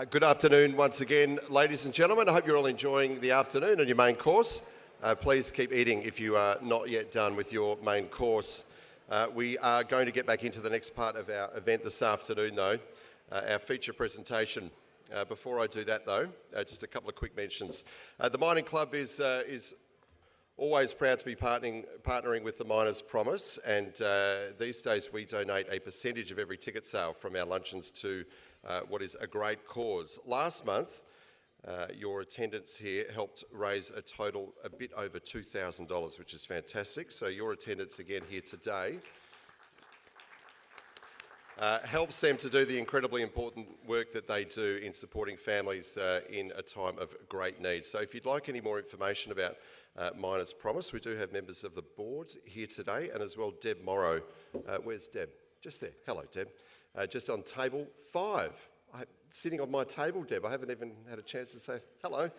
Good afternoon once again, ladies and gentlemen. I hope you're all enjoying the afternoon and your main course. Please keep eating if you are not yet done with your main course. We are going to get back into the next part of our event this afternoon, though, our feature presentation. Before I do that, though, just a couple of quick mentions. The Mining Club is always proud to be partnering with the Miners' Promise, and these days we donate a percentage of every ticket sale from our luncheons to what is a great cause. Last month, your attendance here helped raise a total a bit over $2,000, which is fantastic. So your attendance again here today helps them to do the incredibly important work that they do in supporting families in a time of great need. So if you'd like any more information about Miners' Promise, we do have members of the board here today, and as well Deb Morrow. Where's Deb? Just there. Hello, Deb. Just on table 5. Sitting on my table, Deb. I haven't even had a chance to say hello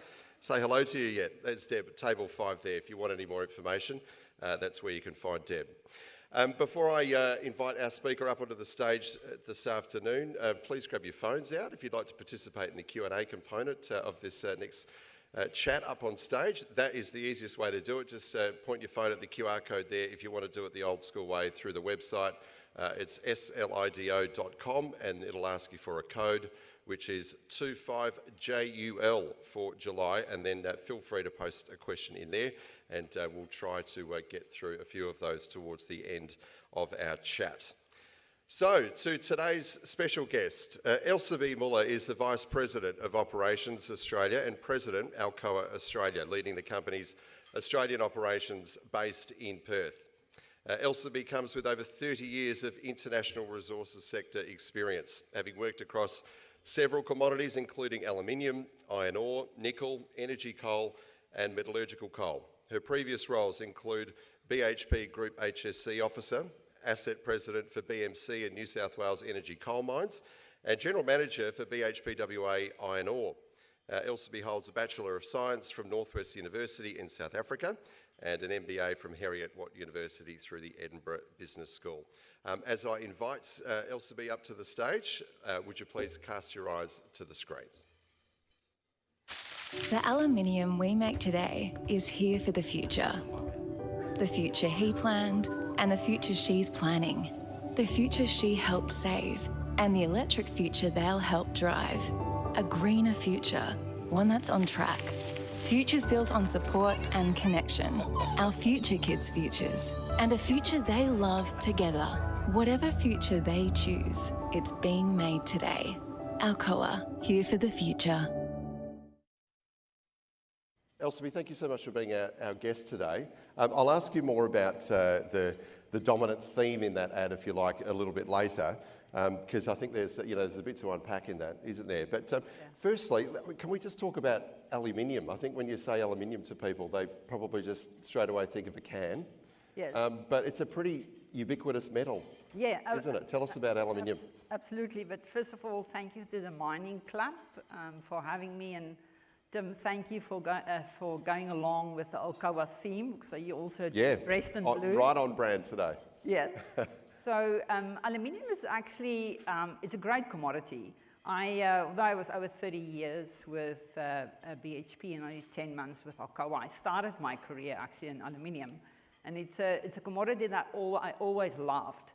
to you yet. That's Deb at table 5 there. If you want any more information, that's where you can find Deb. Before I invite our speaker up onto the stage this afternoon, please grab your phones out if you'd like to participate in the Q&A component of this next chat up on stage. That is the easiest way to do it. Just point your phone at the QR code there if you want to do it the old school way through the website. It's slido.com, and it'll ask you for a code, which is 25JUL for July, and then feel free to post a question in there, and we'll try to get through a few of those towards the end of our chat. So, to today's special guest, Elsabe Muller is the Vice President of Operations Australia and President Alcoa Australia, leading the company's Australian operations based in Perth. Elsabe comes with over 30 years of international resources sector experience, having worked across several commodities including aluminium, iron ore, nickel, energy coal and metallurgical coal. Her previous roles include BHP Group HSC Officer, Asset President for BMC and New South Wales Energy Coal Mines, and General Manager for BHP WA Iron Ore. Elsabe holds a Bachelor of Science from Northwest University in South Africa and an MBA from Heriot-Watt University through the Edinburgh Business School. As I invite Elsabe up to the stage, would you please cast your eyes to the screens? The aluminium we make today is here for the future. The future he planned and the future she's planning. The future she helped save and the electric future they'll help drive. A greener future, one that's on track. Futures built on support and connection. Our future kids' futures. And a future they love together. Whatever future they choose, it's being made today. Alcoa, here for the future. Elsabe, thank you so much for being our guest today. I'll ask you more about the dominant theme in that ad, if you like, a little bit later, because I think there's a bit to unpack in that, isn't there? But firstly, can we just talk about aluminium? I think when you say aluminium to people, they probably just straight away think of a can. Yes. But it's a pretty ubiquitous metal, isn't it? Tell us about aluminium. Absolutely, but first of all, thank you to the Mining Club for having me, and Tim, thank you for going along with the Alcoa theme, so you also dressed in blue. Right on brand today. Yeah. So aluminium is actually, it's a great commodity. Although I was over 30 years with BHP and only 10 months with Alcoa, I started my career actually in aluminium. And it's a commodity that I always loved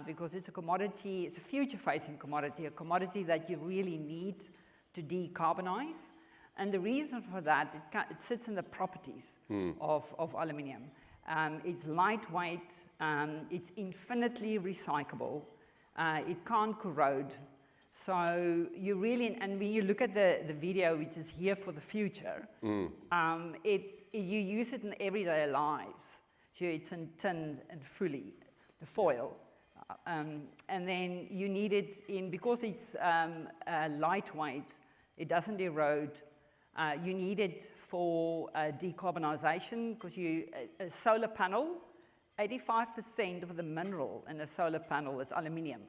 because it's a commodity, it's a future-facing commodity, a commodity that you really need to decarbonize. And the reason for that, it sits in the properties of aluminium. It's lightweight, it's infinitely recyclable, it can't corrode. So you really, and when you look at the video, which is here for the future, you use it in everyday lives. So it's in tin and fully, the foil. And then you need it because it's lightweight, it doesn't erode. You need it for decarbonization because a solar panel, 85% of the mineral in a solar panel is aluminium,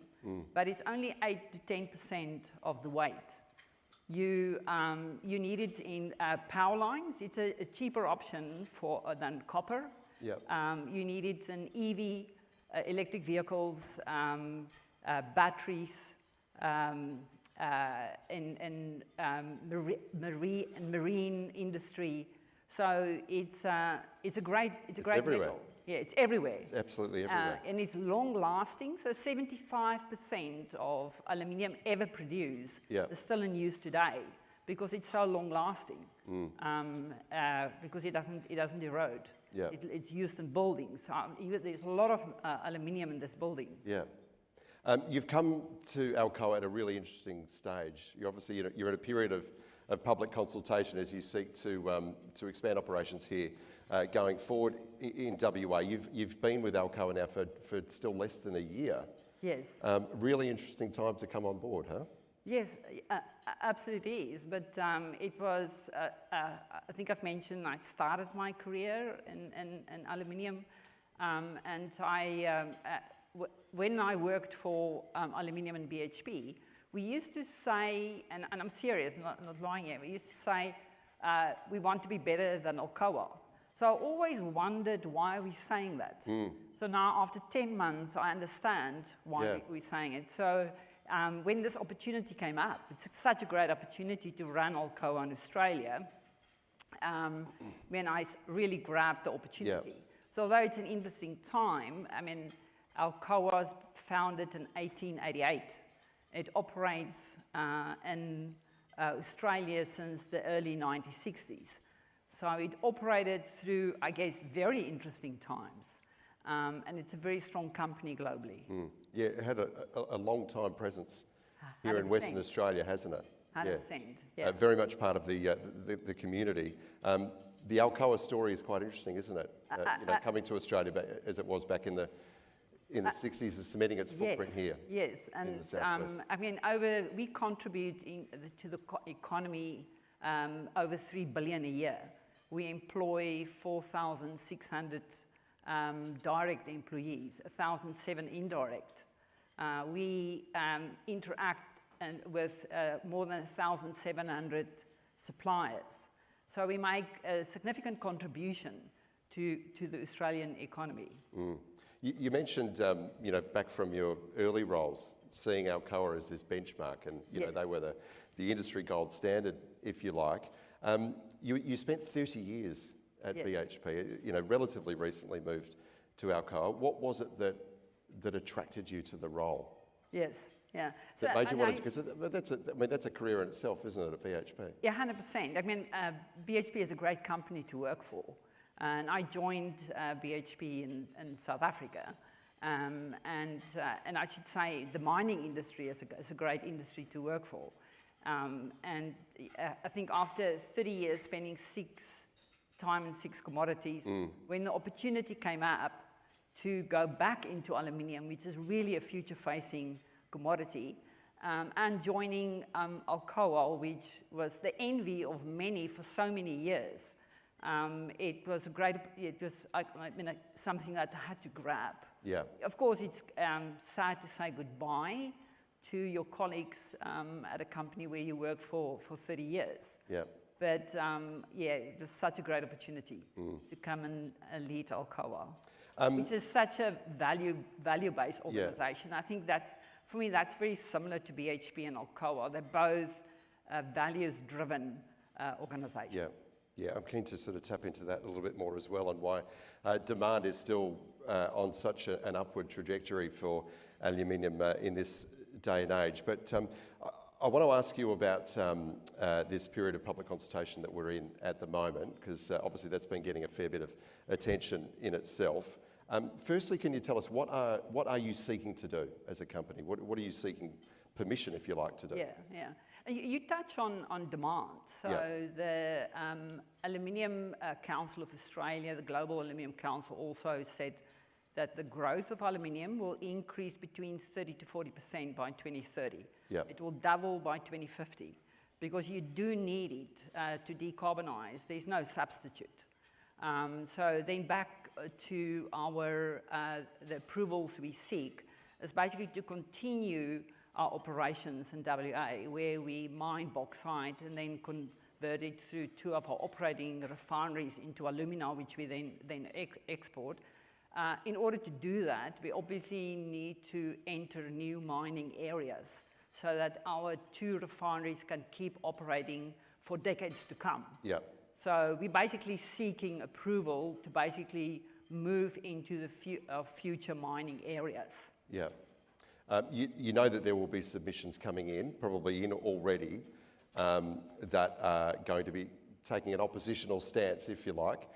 but it's only 8 to 10% of the weight. You need it in power lines. It's a cheaper option than copper. Yep. You need it in EV, electric vehicles, batteries, marine industry. So it's a great everywhere. metal. Yeah, it's everywhere. It's absolutely everywhere. And it's long lasting. So 75% of aluminium ever produced is still in use today because it's so long lasting. Because it doesn't erode. Yeah. It's used in buildings. There's a lot of aluminium in this building. Yeah. You've come to Alcoa at a really interesting stage. You're obviously you're in a period of public consultation as you seek to expand operations here going forward in WA. You've been with Alcoa now for still less than a year. Yes. Really interesting time to come on board, huh? Yes, absolutely is. But it was, I think I've mentioned, I started my career in aluminium. And when I worked for aluminium and BHP, we used to say, and I'm serious, not lying here, we used to say, we want to be better than Alcoa. So I always wondered why we're saying that. So now after 10 months, I understand why we're saying it. So when this opportunity came up, it's such a great opportunity to run Alcoa in Australia, when I really grabbed the opportunity. Yeah. So although it's an interesting time, I mean, Alcoa was founded in 1888. It operates in Australia since the early 1960s. So it operated through, I guess, very interesting times. And it's a very strong company globally. Yeah, it had a long time presence here 100%. in Western Australia, hasn't it? 100%. Yeah. Very much part of the community. The Alcoa story is quite interesting, isn't it? Coming to Australia as it was back in the 60s, and cementing its footprint here. Yes, and I mean, we contribute to the economy over $3 billion a year. We employ 4,600 direct employees, 1,007 indirect. We interact with more than 1,700 suppliers. So we make a significant contribution to the Australian economy. You mentioned, back from your early roles, seeing Alcoa as this benchmark, and they were the industry gold standard, if you like. You spent 30 years at BHP. Relatively recently moved to Alcoa. What was it that attracted you to the role? Yes. Yeah. So it made you want to, because that's a career in itself, isn't it, at BHP? Yeah, 100%. I mean, BHP is a great company to work for. And I joined BHP in South Africa. And I should say the mining industry is a great industry to work for. And I think after 30 years spending 6 commodities, when the opportunity came up to go back into aluminium, which is really a future-facing commodity, and joining Alcoa, which was the envy of many for so many years. It was something that I had to grab. Yeah. Of course, it's sad to say goodbye to your colleagues at a company where you worked for 30 years. Yeah. But it was such a great opportunity to come and lead Alcoa, which is such a value-based organization. I think for me, that's very similar to BHP and Alcoa. They're both values-driven organizations. Yeah. Yeah, I'm keen to sort of tap into that a little bit more as well, and why demand is still on such an upward trajectory for aluminium in this day and age. But I want to ask you about this period of public consultation that we're in at the moment, because obviously that's been getting a fair bit of attention in itself. Firstly, can you tell us what are you seeking to do as a company? What are you seeking permission, if you like, to do? Yeah. You touch on demand. So the Aluminium Council of Australia, the Global Aluminium Council, also said that the growth of aluminium will increase between 30 to 40% by 2030. Yep. It will double by 2050 because you do need it to decarbonize. There's no substitute. So then back to the approvals we seek is basically to continue our operations in WA, where we mine bauxite and then convert it through 2 of our operating refineries into alumina, which we then export. In order to do that, we obviously need to enter new mining areas. so that our 2 refineries can keep operating for decades to come. Yeah. So we're basically seeking approval to basically move into the future mining areas. Yeah. You know that there will be submissions coming in, probably in already, that are going to be taking an oppositional stance, if you like,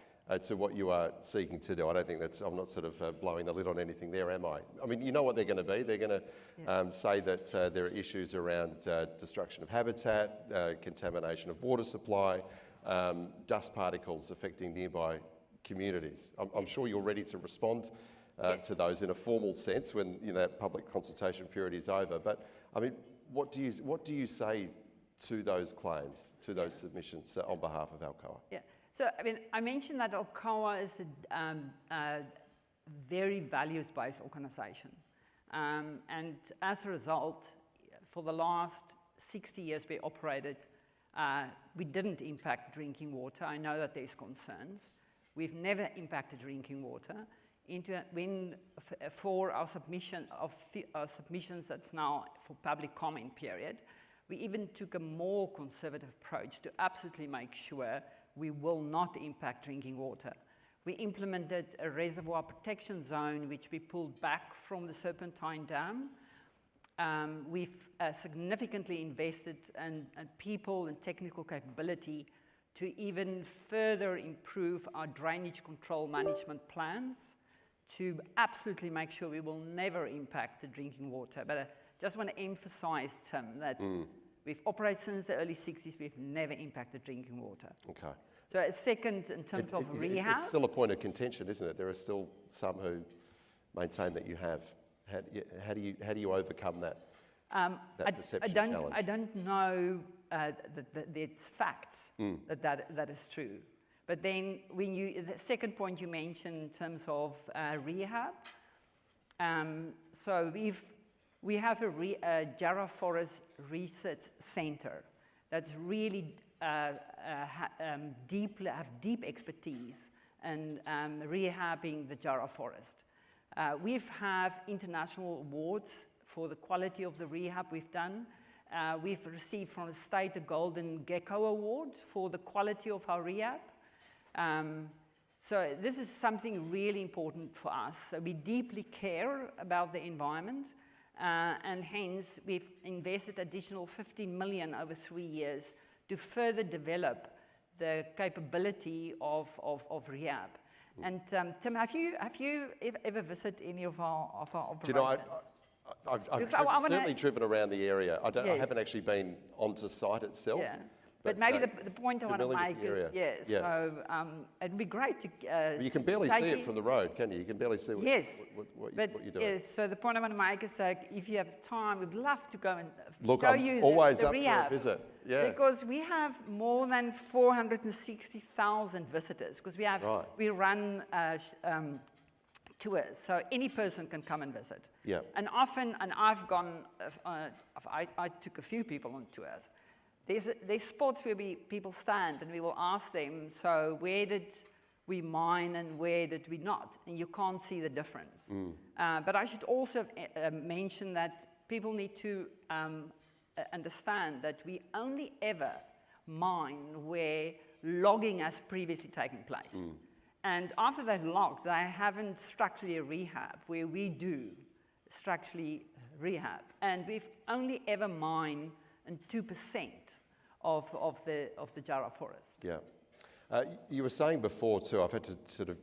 to what you are seeking to do. I don't think I'm not sort of blowing the lid on anything there, am I? I mean, you know what they're going to be. They're going to say that there are issues around destruction of habitat, contamination of water supply, dust particles affecting nearby communities. I'm sure you're ready to respond to those in a formal sense when that public consultation period is over. But I mean, what do you say to those claims, to those submissions on behalf of Alcoa? Yeah. So I mean, I mentioned that Alcoa is a very values-based organisation, and as a result, for the last 60 years we operated, we didn't impact drinking water. I know that there's concerns. We've never impacted drinking water. For our submissions that's now for public comment period, we even took a more conservative approach to absolutely make sure we will not impact drinking water. We implemented a reservoir protection zone, which we pulled back from the Serpentine Dam. We've significantly invested in people and technical capability to even further improve our drainage control management plans to absolutely make sure we will never impact the drinking water. But I just want to emphasize, Tim, that we've operated since the early 60s, we've never impacted drinking water. Okay. So a second, in terms of rehab. It's still a point of contention, isn't it? There are still some who maintain that you have. How do you overcome that perception challenge? I don't know it's facts that is true. But then the second point you mentioned in terms of rehab, so we have a Jarrah Forest Research Centre that's really have deep expertise in rehabbing the Jarrah Forest. We've have international awards for the quality of the rehab we've done. We've received from the state a Golden Gecko Award for the quality of our rehab. So this is something really important for us. So we deeply care about the environment, and hence we've invested additional 15 million over 3 years to further develop the capability of rehab. And Tim, have you ever visited any of our operations? Do you know, I've certainly driven around the area. I haven't actually been onto site itself. Yeah. But maybe the point I want to make is, so it'd be great to... you can barely see it from the road, can you? You can barely see what you're doing. Yes, so the point I want to make is that if you have time, we'd love to go and show you always the up rehab, for a visit. Yeah. Because we have more than 460,000 visitors, because we run tours, so any person can come and visit. Yeah. And often, and I've gone, I took a few people on tours. There's spots where people stand and we will ask them, so where did we mine and where did we not? And you can't see the difference. But I should also mention that people need to understand that we only ever mine where logging has previously taken place. And after they've logged, they haven't structurally rehab, where we do structurally rehab. And we've only ever mined in 2% of the Jarrah Forest. Yeah. You were saying before too, I've had to sort of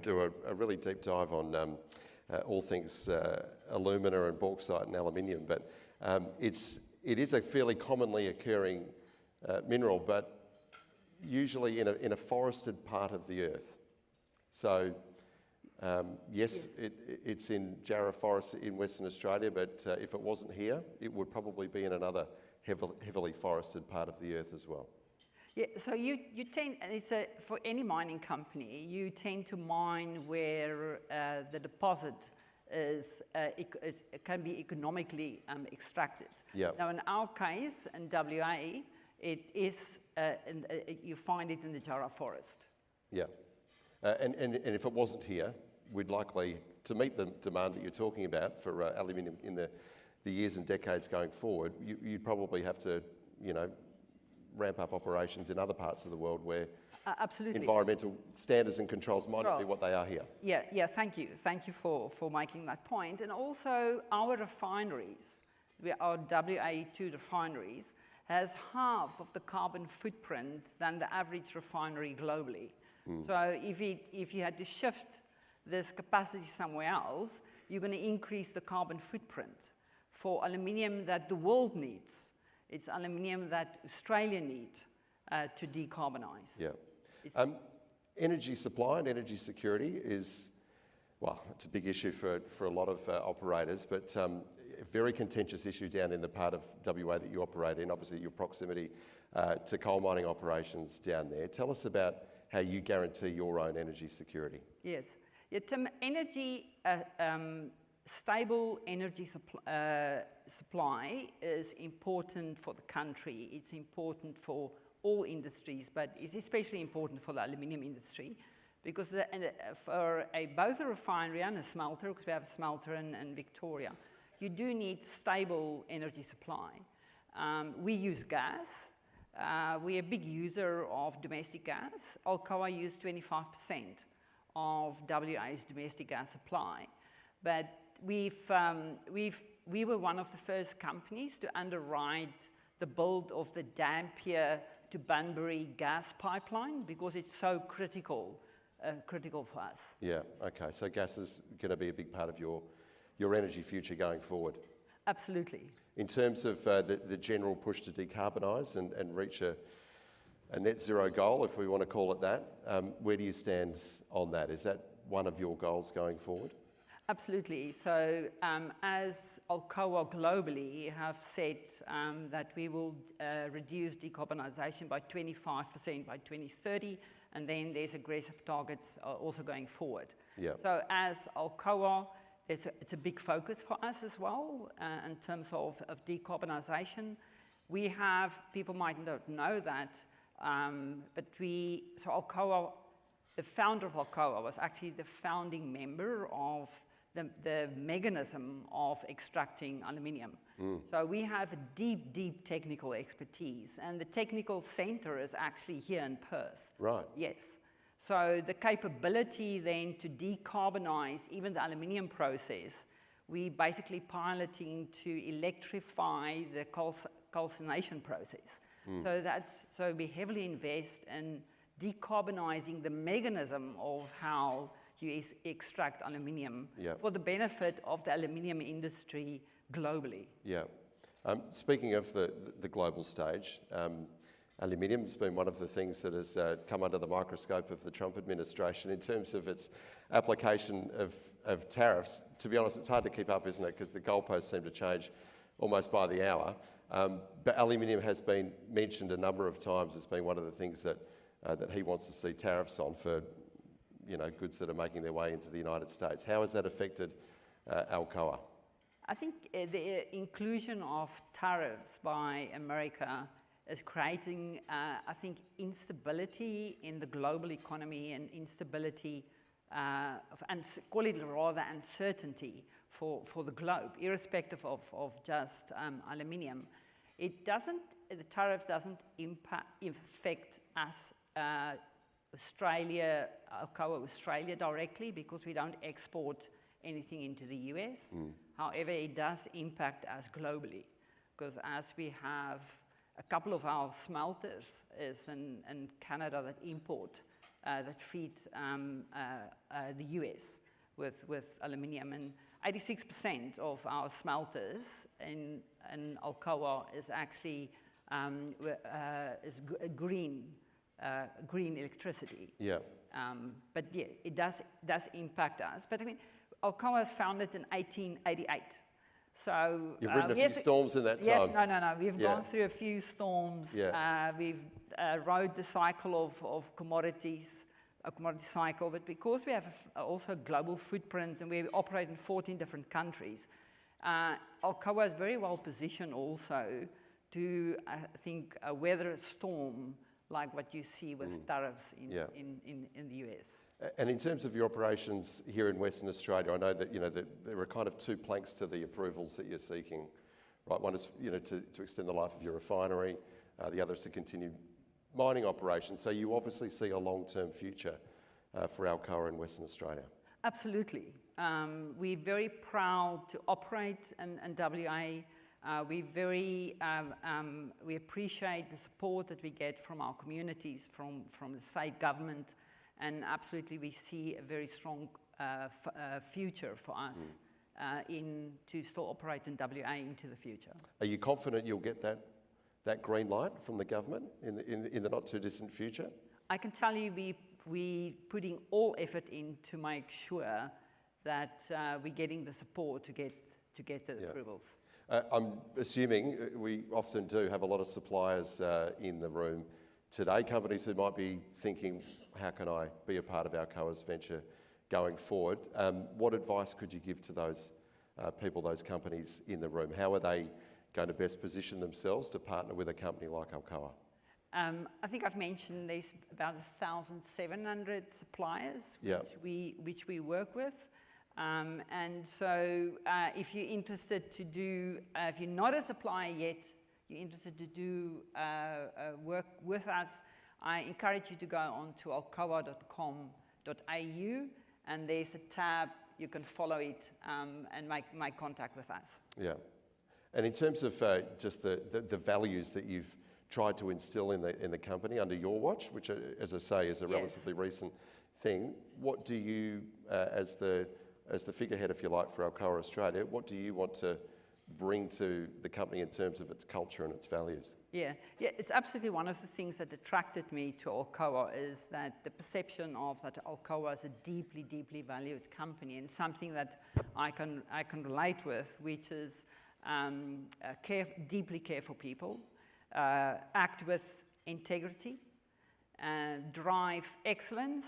do a really deep dive on all things alumina and bauxite and aluminium, but it is a fairly commonly occurring mineral, but usually in a forested part of the earth. So yes, it's in Jarrah Forest in Western Australia, but if it wasn't here, it would probably be in another heavily forested part of the earth as well. Yeah, so you tend, and it's for any mining company, you tend to mine where the deposit it can be economically extracted. Yeah. Now, in our case, in WA, it is you find it in the Jarrah Forest. Yeah, and if it wasn't here, we'd likely, to meet the demand that you're talking about for aluminium in the the years and decades going forward, you'd probably have to, you know, ramp up operations in other parts of the world where Absolutely. environmental standards and controls might not be what they are here. Yeah, thank you. Thank you for making that point. And also our refineries, our WA2 refineries, has half of the carbon footprint than the average refinery globally. So if you had to shift this capacity somewhere else, you're going to increase the carbon footprint for aluminium that the world needs. It's aluminium that Australia needs to decarbonize. Yeah. Energy supply and energy security is, well, it's a big issue for a lot of operators, but a very contentious issue down in the part of WA that you operate in, obviously your proximity to coal mining operations down there. Tell us about how you guarantee your own energy security. Yes. Yeah, Tim, stable energy supply is important for the country. It's important for all industries, but it's especially important for the aluminium industry because for both a refinery and a smelter, because we have a smelter in Victoria, you do need stable energy supply. We use gas. We're a big user of domestic gas. Alcoa used 25% of WA's domestic gas supply, but we were one of the first companies to underwrite the build of the Dampier to Bunbury gas pipeline because it's so critical for us. Yeah, okay, so gas is going to be a big part of your energy future going forward. Absolutely. In terms of the general push to decarbonise and reach a net zero goal, if we want to call it that, where do you stand on that? Is that one of your goals going forward? Absolutely. So as Alcoa globally have said that we will reduce decarbonisation by 25% by 2030, and then there's aggressive targets also going forward. Yeah. So as Alcoa, it's a big focus for us as well in terms of decarbonisation. We have, people might not know that, but so Alcoa, the founder of Alcoa was actually the founding member of the mechanism of extracting aluminium. So we have a deep technical expertise, and the technical center is actually here in Perth. Right. Yes. So the capability then to decarbonize even the aluminium process, we basically piloting to electrify the calcination process. So we heavily invest in decarbonizing the mechanism of how you extract aluminium for the benefit of the aluminium industry globally. Yeah. Speaking of the global stage, aluminium has been one of the things that has come under the microscope of the Trump administration in terms of its application of tariffs. To be honest, it's hard to keep up, isn't it? Because the goalposts seem to change almost by the hour. But aluminium has been mentioned a number of times as being one of the things that he wants to see tariffs on for goods that are making their way into the United States. How has that affected Alcoa? I think the inclusion of tariffs by America is creating, I think, instability in the global economy and instability, and call it rather uncertainty for the globe, irrespective of just aluminium. The tariff doesn't affect us, Alcoa Australia directly, because we don't export anything into the US. However, it does impact us globally, because as we have a couple of our smelters is in Canada that import, that feed the US with aluminium, and 86% of our smelters in Alcoa is actually green electricity. Yeah. But yeah, it does impact us. But I mean, Alcoa was founded in 1888. So you've ridden a few storms in that time. Yes, no. We've gone through a few storms. Yeah. We've rode the cycle of commodities, a commodity cycle. But because we have also a global footprint and we operate in 14 different countries, Alcoa is very well positioned also to, I think, weather a storm like what you see with tariffs in the US. And in terms of your operations here in Western Australia, I know that, that there are kind of two planks to the approvals that you're seeking, right? One is, to extend the life of your refinery. The other is to continue mining operations. So you obviously see a long-term future for Alcoa in Western Australia. Absolutely. We're very proud to operate in WA. We appreciate the support that we get from our communities, from the state government, and absolutely we see a very strong future for us to still operate in WA into the future. Are you confident you'll get that green light from the government in the not too distant future? I can tell you we're putting all effort in to make sure that we're getting the support to get the approvals. I'm assuming we often do have a lot of suppliers in the room today, companies who might be thinking, how can I be a part of Alcoa's venture going forward? What advice could you give to those people, those companies in the room? How are they going to best position themselves to partner with a company like Alcoa? I think I've mentioned there's about 1,700 suppliers which we work with. And so if you're interested to do, if you're not a supplier yet, you're interested to do work with us, I encourage you to go on to alcoa.com.au, and there's a tab, you can follow it and make contact with us. Yeah. And in terms of just the values that you've tried to instill in the company under your watch, which, as I say, is a relatively recent thing, what do you, as the figurehead, if you like, for Alcoa Australia, what do you want to bring to the company in terms of its culture and its values? Yeah, it's absolutely one of the things that attracted me to Alcoa is that the perception of that Alcoa is a deeply, deeply valued company, and something that I can relate with, which is deeply care for people, act with integrity, drive excellence,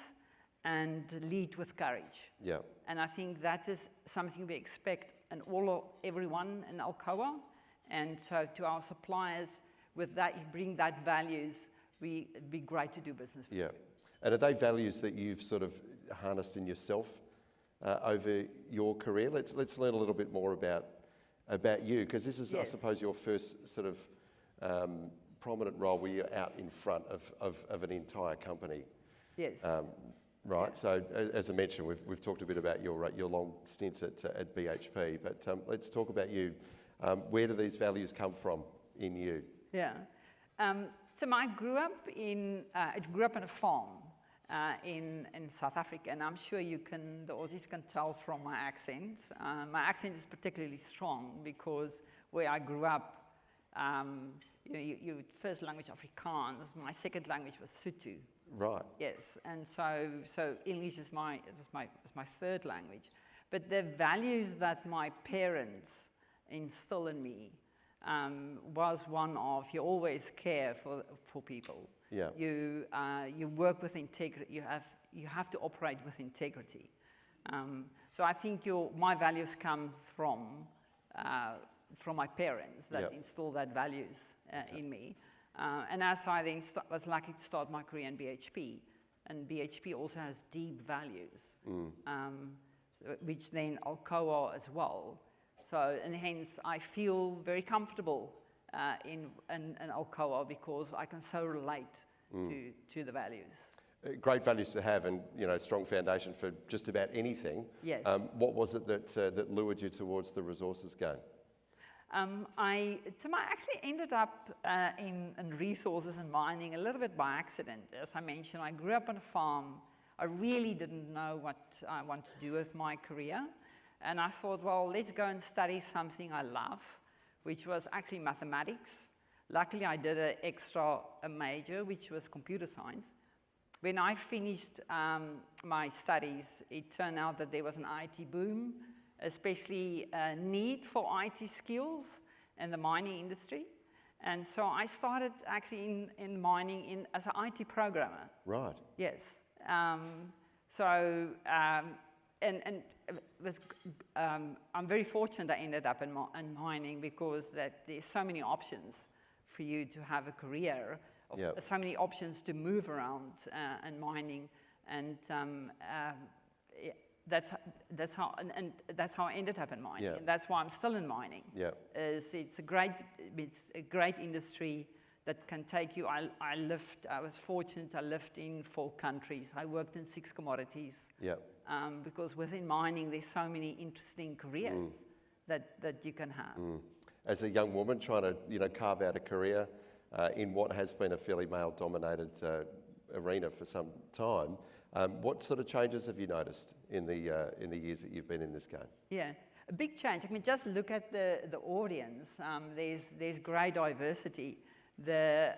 and lead with courage. Yeah. And I think that is something we expect in everyone in Alcoa. And so to our suppliers, with that, you bring that values, it'd be great to do business with you. And are they values that you've sort of harnessed in yourself over your career? Let's learn a little bit more about you, because this is, I suppose, your first sort of prominent role where you're out in front of an entire company. Yes. Right, so as I mentioned, we've talked a bit about your long stints at BHP, but let's talk about you. Where do these values come from in you? Yeah, so I grew up in a farm in South Africa, and I'm sure the Aussies can tell from my accent. My accent is particularly strong because where I grew up, your first language Afrikaans, my second language was Sotho. Right. Yes, and so English is my third language. But the values that my parents instill in me was one of you always care for people. Yeah. You work with integrity. You have to operate with integrity. So I think my values come from my parents that instill that values in me. And as I then was lucky to start my career in BHP, and BHP also has deep values, which then Alcoa as well. So, and hence I feel very comfortable in Alcoa because I can so relate to the values. Great values to have, and strong foundation for just about anything. Yes. What was it that lured you towards the resources game? I actually ended up in resources and mining a little bit by accident. As I mentioned, I grew up on a farm. I really didn't know what I want to do with my career. And I thought, well, let's go and study something I love, which was actually mathematics. Luckily, I did an extra major, which was computer science. When I finished my studies, it turned out that there was an IT boom, especially a need for IT skills in the mining industry. And so I started actually in mining as an IT programmer. Right. Yes. I'm very fortunate I ended up in mining because there's so many options for you to have a career, so many options to move around in mining. And that's how I ended up in mining. Yeah. And that's why I'm still in mining. Yeah. It's a great industry that can take you. I was fortunate. I lived in 4 countries. I worked in 6 commodities. Yeah. Because within mining, there's so many interesting careers that you can have. As a young woman trying to, carve out a career in what has been a fairly male-dominated arena for some time, what sort of changes have you noticed in the years that you've been in this game? Yeah, a big change. I mean, just look at the audience. There's great diversity. The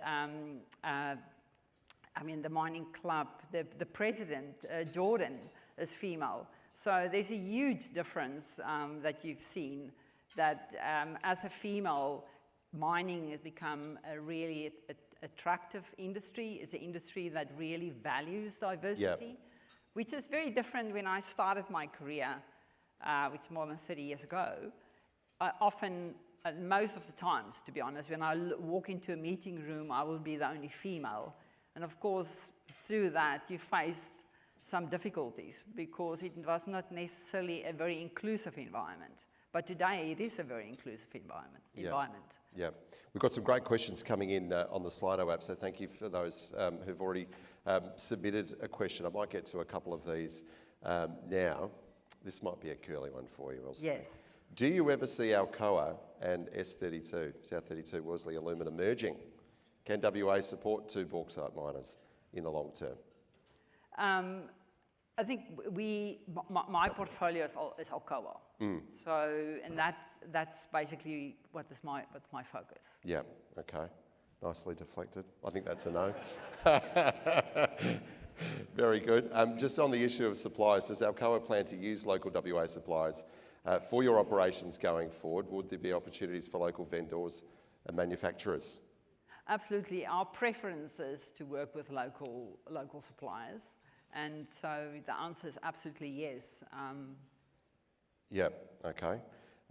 mining club, the president, Jordan, is female. So there's a huge difference that you've seen that as a female, mining has become a really attractive industry. It's an industry that really values diversity, which is very different when I started my career, which is more than 30 years ago. I often, most of the times, to be honest, when I walk into a meeting room, I will be the only female. And of course, through that, you faced some difficulties because it was not necessarily a very inclusive environment. But today, it is a very inclusive environment. Yeah, we've got some great questions coming in on the Slido app, so thank you for those who've already submitted a question. I might get to a couple of these now. This might be a curly one for you, Elsabe. Yes. Do you ever see Alcoa and S32, South32 Worsley Alumina merging? Can WA support 2 bauxite miners in the long term? I think my portfolio is Alcoa. So, and that's basically what's my focus. Yeah, okay. Nicely deflected. I think that's a no. Very good. Just on the issue of suppliers, does Alcoa plan to use local WA suppliers for your operations going forward? Would there be opportunities for local vendors and manufacturers? Absolutely. Our preference is to work with local suppliers. And so the answer is absolutely yes. Yeah, okay.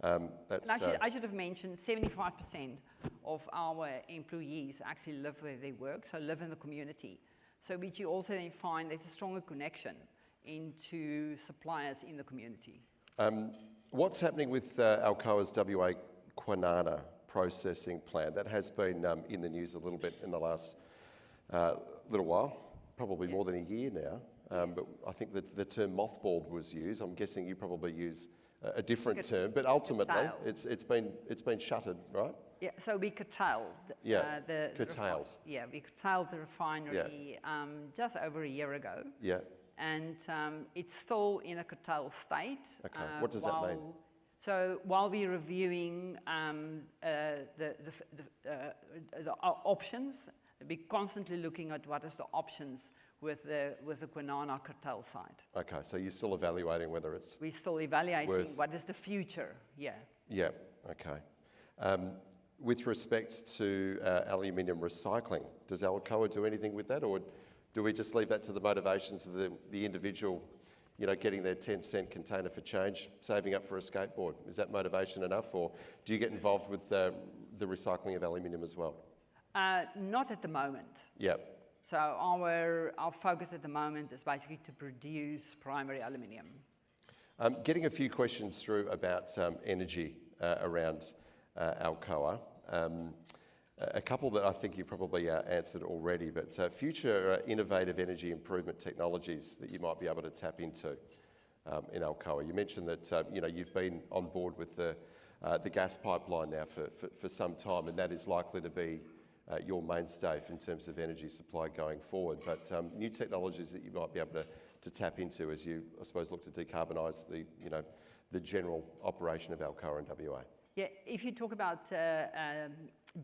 I should have mentioned 75% of our employees actually live where they work, so live in the community. So which you also then find there's a stronger connection into suppliers in the community. What's happening with Alcoa's WA Kwinana processing plant? That has been in the news a little bit in the last little while, probably more than a year now. But I think that the term mothballed was used. I'm guessing you probably use a different term, but ultimately it's been shuttered, right? Yeah, so we curtailed. Curtailed. We curtailed the refinery just over a year ago. Yeah. And it's still in a curtailed state. Okay. What does that mean? So while we're reviewing the options, we're constantly looking at what is the options with the Kwinana curtail site. Okay, so you're still evaluating whether it's... We're still evaluating what is the future, Yeah, okay. With respect to aluminium recycling, does Alcoa do anything with that, or do we just leave that to the motivations of the individual, getting their 10-cent container for change, saving up for a skateboard? Is that motivation enough, or do you get involved with the recycling of aluminium as well? Not at the moment. Yeah. So our focus at the moment is basically to produce primary aluminium. Getting a few questions through about energy around Alcoa. A couple that I think you've probably answered already, but future innovative energy improvement technologies that you might be able to tap into in Alcoa. You mentioned that you've been on board with the gas pipeline now for some time, and that is likely to be your mainstay in terms of energy supply going forward. But new technologies that you might be able to tap into as you, I suppose, look to decarbonise the general operation of Alcoa in WA. Yeah, if you talk about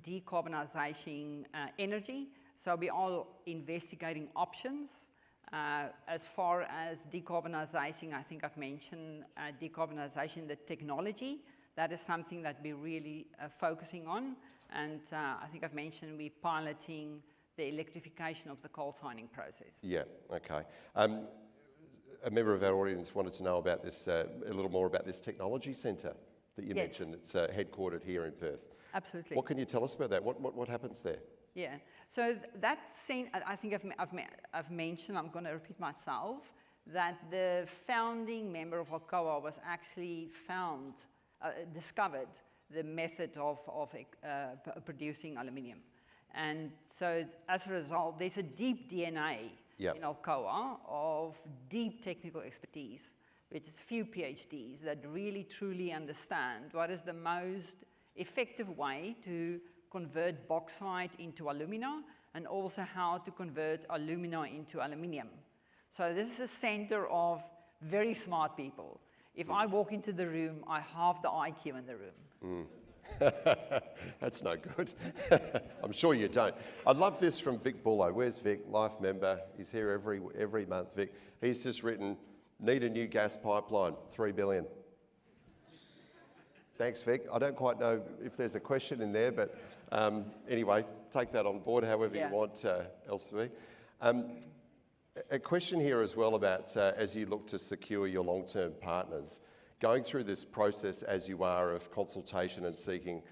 decarbonising energy, so we are investigating options. As far as decarbonising, I think I've mentioned decarbonisation, the technology. That is something that we're really focusing on. And I think I've mentioned we're piloting the electrification of the coal mining process. Yeah, okay. A member of our audience wanted to know about this, a little more about this technology centre that you mentioned. It's headquartered here in Perth. Absolutely. What can you tell us about that? What happens there? Yeah. So that scene, I think I've mentioned, I'm going to repeat myself, that the founding member of Alcoa was actually discovered the method of producing aluminium. And so as a result, there's a deep DNA in Alcoa of deep technical expertise, which is few PhDs that really truly understand what is the most effective way to convert bauxite into alumina, and also how to convert alumina into aluminium. So this is a center of very smart people. If I walk into the room, I have the IQ in the room. That's no good. I'm sure you don't. I love this from Vic Bullo. Where's Vic? Life member. He's here every month, Vic. He's just written, need a new gas pipeline, 3 billion. Thanks, Vic. I don't quite know if there's a question in there, but anyway, take that on board however you want, Elsabe. A question here as well about as you look to secure your long-term partners, going through this process as you are of consultation and seeking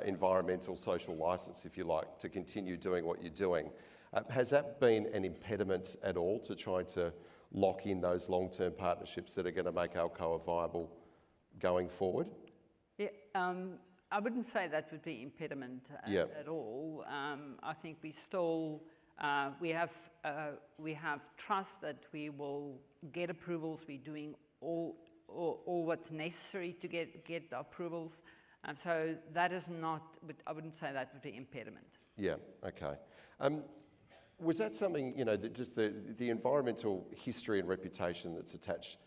environmental social licence, if you like, to continue doing what you're doing, has that been an impediment at all to trying to lock in those long-term partnerships that are going to make Alcoa viable going forward? Yeah, I wouldn't say that would be impediment at all. I think we still we have trust that we will get approvals. We're doing all what's necessary to get the approvals. So that is not, I wouldn't say that would be impediment. Yeah, okay. Was that something, you know, that just the environmental history and reputation that's attached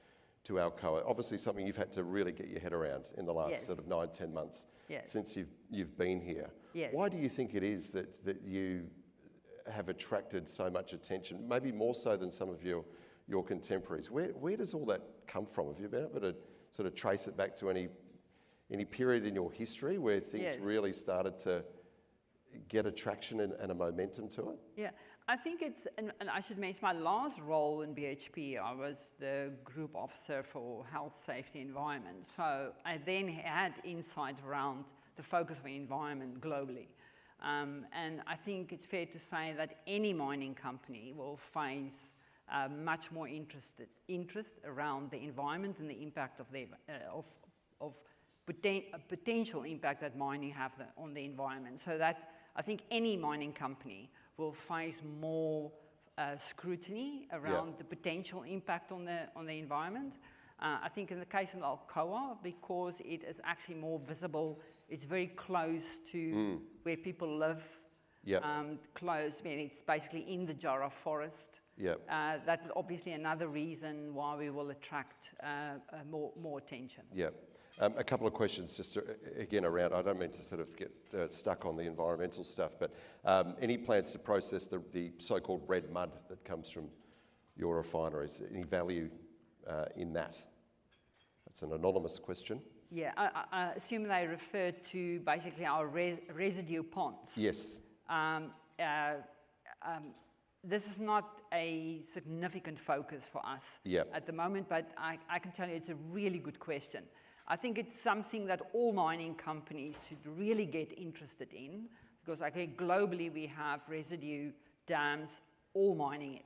to Alcoa, obviously something you've had to really get your head around in the last sort of 9-10 months since you've been here. Yes. Why do you think it is that you have attracted so much attention, maybe more so than some of your contemporaries? Where does all that come from? Have you been able to sort of trace it back to any period in your history where things really started to get a traction and a momentum to it? Yeah, I think it's, and I should mention my last role in BHP, I was the group officer for health, safety, environment. So I then had insight around the focus of the environment globally. And I think it's fair to say that any mining company will face much more interest around the environment and the impact of potential impact that mining has on the environment. So that I think any mining company will face more scrutiny around the potential impact on the environment. I think in the case of Alcoa, because it is actually more visible, it's very close to where people live. Close, I mean, it's basically in the Jarrah forest. That's obviously another reason why we will attract more attention. A couple of questions just again around, I don't mean to sort of get stuck on the environmental stuff, but any plans to process the so-called red mud that comes from your refineries? Any value in that? That's an anonymous question. Yeah, I assume they refer to basically our residue ponds. Yes. This is not a significant focus for us at the moment, but I can tell you it's a really good question. I think it's something that all mining companies should really get interested in, because globally we have residue dams. All mining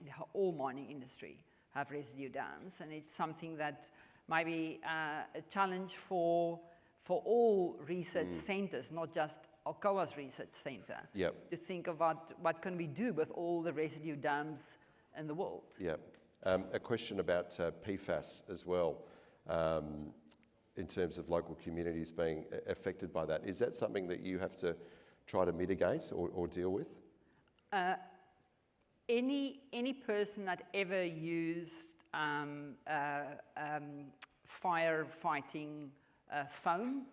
industry have residue dams, and it's something that might be a challenge for all research centres, not just Alcoa's research centre, to think about what can we do with all the residue dams in the world. A question about PFAS as well. In terms of local communities being affected by that. Is that something that you have to try to mitigate or deal with? Any person that ever used firefighting foam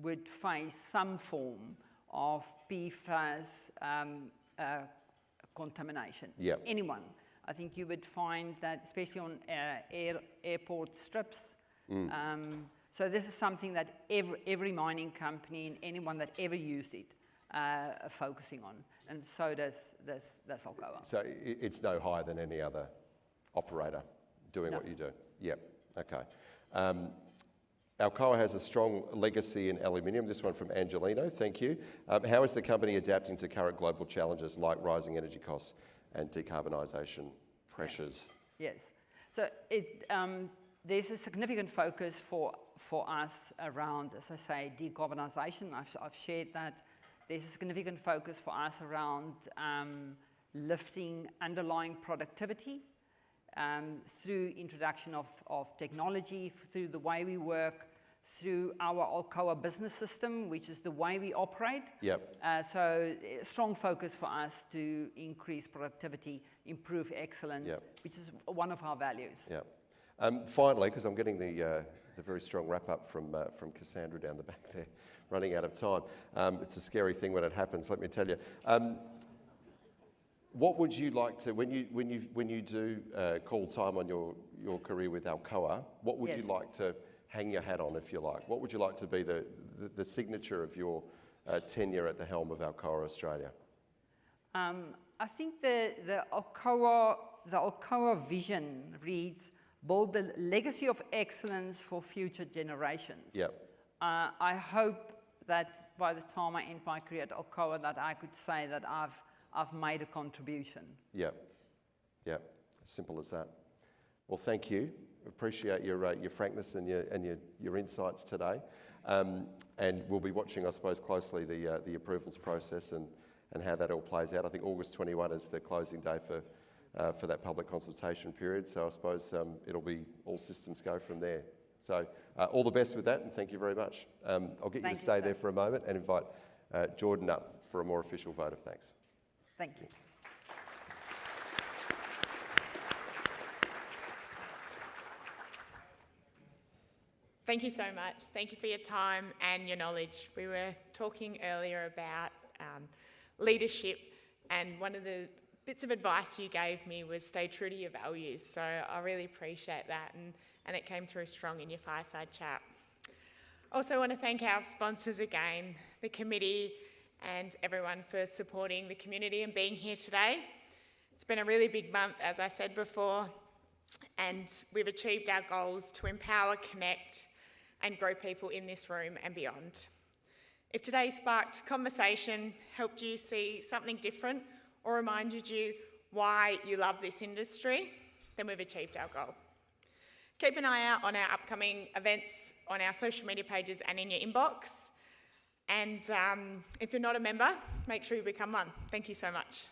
would face some form of PFAS contamination. Anyone. I think you would find that, especially on airport strips. So this is something that every mining company and anyone that ever used it are focusing on, and so does Alcoa. So it's no higher than any other operator doing what you do? Okay. Alcoa has a strong legacy in aluminium. This one from Angelino, thank you. How is the company adapting to current global challenges like rising energy costs and decarbonisation pressures? Yes. So there's a significant focus for us around, as I say, decarbonisation. I've shared that. There's a significant focus for us around lifting underlying productivity through introduction of technology, through the way we work, through our Alcoa business system, which is the way we operate. Yep. So a strong focus for us to increase productivity, improve excellence, Yep. which is one of our values. Yeah. Finally, because I'm getting the very strong wrap up from Cassandra down the back there, running out of time. It's a scary thing when it happens, let me tell you. What would you like to, when you do call time on your career with Alcoa, what would Yes. you like to hang your hat on, if you like? What would you like to be the signature of your tenure at the helm of Alcoa Australia? I think the Alcoa vision reads, build the legacy of excellence for future generations. Yep. I hope that by the time I end my career at Alcoa, that I could say that I've made a contribution. Yep. Yep. Simple as that. Well, thank you. Appreciate your frankness and your insights today. And we'll be watching, I suppose, closely the approvals process and how that all plays out. I think August 21 is the closing day for that public consultation period. So I suppose it'll be all systems go from there. So all the best with that, and thank you very much. I'll get you to stay there for a moment and invite Jordan up for a more official vote of thanks. Thank you. Thank you so much. Thank you for your time and your knowledge. We were talking earlier about leadership, and one of the bits of advice you gave me was stay true to your values. So I really appreciate that, and it came through strong in your fireside chat. Also want to thank our sponsors again, the committee and everyone for supporting the community and being here today. It's been a really big month, as I said before, and we've achieved our goals to empower, connect and grow people in this room and beyond. If today sparked conversation, helped you see something different, or reminded you why you love this industry, then we've achieved our goal. Keep an eye out on our upcoming events on our social media pages and in your inbox. And if you're not a member, make sure you become one. Thank you so much.